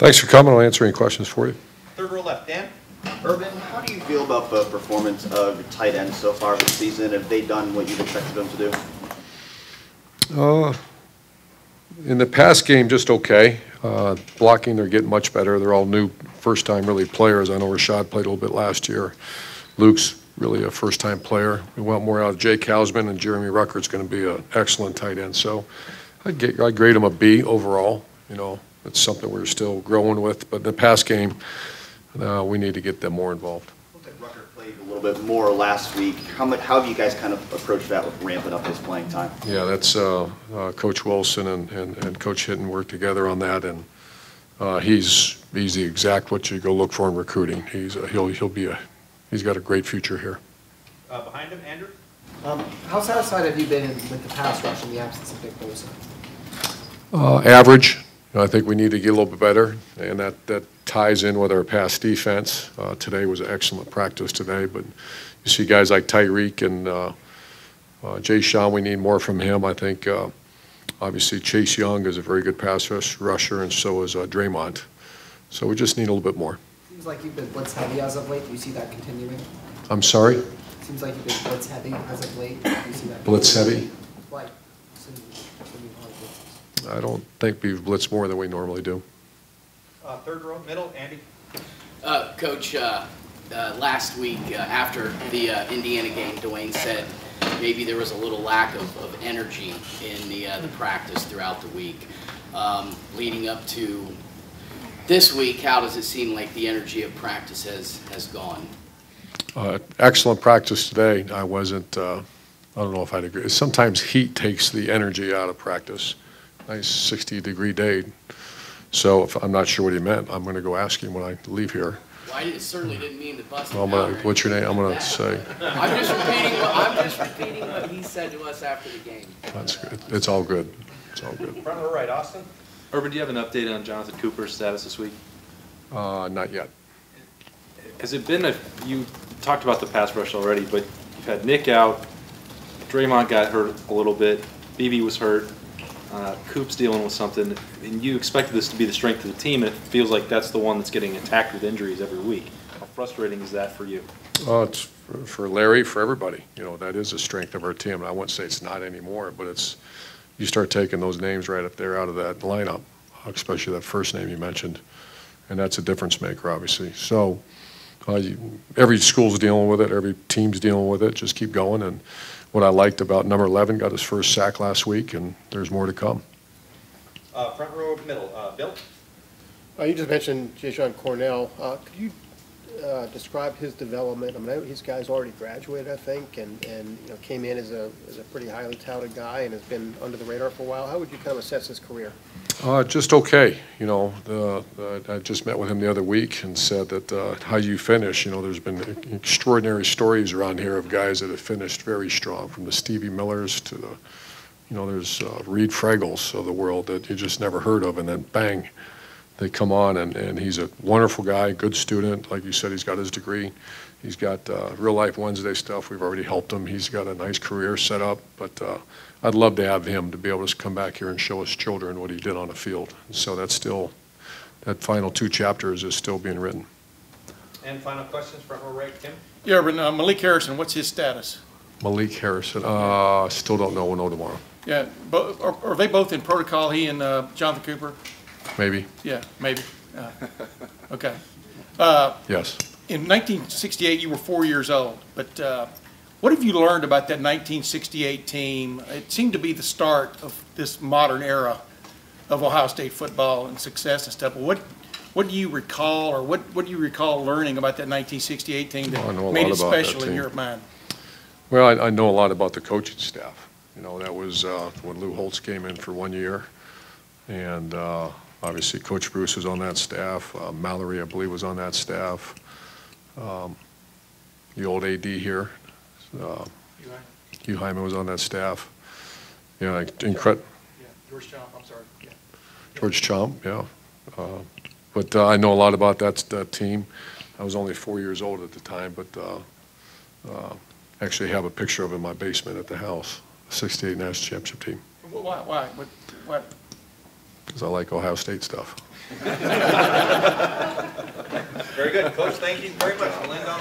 Thanks for coming. I'll answer any questions for you. Third row left, Dan. Urban, how do you feel about the performance of your tight ends so far this season? Have they done what you've expected them to do? In the past game, just okay. Blocking, they're getting much better. They're all new, first-time really players. I know Rashad played a little bit last year. Luke's really a first-time player. We want more out of Jake Hausman, and Jeremy Ruckert's going to be an excellent tight end. So I'd grade him a B overall. You know, it's something we're still growing with. But in the past game, we need to get them more involved. Rucker played a little bit more last week. How have you guys kind of approached that with ramping up his playing time? Yeah, that's Coach Wilson and Coach Hinton work together on that, and he's the exact what you go look for in recruiting. He's got a great future here. Behind him, Andrew. How satisfied have you been with the pass rush in the absence of Nick Bosa? Average. I think we need to get a little bit better, and that ties in with our pass defense. Today was an excellent practice today, but you see guys like Tyreek and Jay Sean, we need more from him. I think obviously Chase Young is a very good pass rusher, and so is Draymond. So we just need a little bit more. Seems like you've been blitz heavy as of late. Do you see that continuing? I'm sorry? Seems like you've been blitz heavy as of late. Do you see that blitz heavy? Like, I don't think we've blitzed more than we normally do. Third row, middle, Andy. Coach, last week after the Indiana game, Dwayne said maybe there was a little lack of energy in the practice throughout the week. Leading up to this week, how does it seem like the energy of practice has gone? Excellent practice today. I wasn't, I don't know if I'd agree. Sometimes heat takes the energy out of practice. Nice 60-degree day. So if I'm not sure what he meant, I'm going to go ask him when I leave here. Well, I certainly didn't mean to bust him. What's your name? I'm going to say. I'm just repeating what he said to us after the game. That's good. It's all good. It's all good. Front row right, Austin. Urban, do you have an update on Jonathan Cooper's status this week? Not yet. Has it been you talked about the pass rush already, but you've had Nick out, Draymond got hurt a little bit, BB was hurt, Coop's dealing with something, and you expected this to be the strength of the team, and it feels like that's the one that's getting attacked with injuries every week. How frustrating is that for you? It's for Larry, for everybody. You know, that is a strength of our team. I wouldn't say it's not anymore, but it's, you start taking those names right up there out of that lineup, especially that first name you mentioned, and that's a difference maker, obviously. So every school's dealing with it, every team's dealing with it. Just keep going. And what I liked about number 11, got his first sack last week, and there's more to come. Front row middle, Bill. You just mentioned Jason Cornell. Could you describe his development? I mean, his guy's already graduated, I think, and you know, came in as a pretty highly touted guy and has been under the radar for a while. How would you kind of assess his career? Just okay. You know, I just met with him the other week and said that how you finish. You know, there's been extraordinary stories around here of guys that have finished very strong, from the Stevie Millers to the, you know, there's Reed Fragles of the world that you just never heard of, and then bang, they come on, and he's a wonderful guy, good student. Like you said, he's got his degree. He's got Real Life Wednesday stuff. We've already helped him. He's got a nice career set up, but I'd love to have him to be able to come back here and show us children what he did on the field. So that's still, that final 2 chapters is still being written. And final questions, front row right, Tim. Yeah, Urban, Malik Harrison, what's his status? Malik Harrison, still don't know. We'll know tomorrow. Yeah, are they both in protocol, he and Jonathan Cooper? Maybe. Yeah, maybe. Okay. Yes. In 1968, you were 4 years old, but what have you learned about that 1968 team? It seemed to be the start of this modern era of Ohio State football and success and stuff. What do you recall, or what do you recall learning about that 1968 team that made it special in your mind? Well, I know a lot about the coaching staff. You know, that was when Lou Holtz came in for 1 year, and obviously Coach Bruce was on that staff. Mallory, I believe, was on that staff. The old AD here, Hugh Hyman was on that staff. Yeah, incredible. Yeah, George Chomp, I'm sorry. Yeah. George Chomp, yeah. But I know a lot about that team. I was only 4 years old at the time, but actually have a picture of it in my basement at the house. 68 national championship team. Why? What? because I like Ohio State stuff. Very good. Coach, thank you very much. We'll end on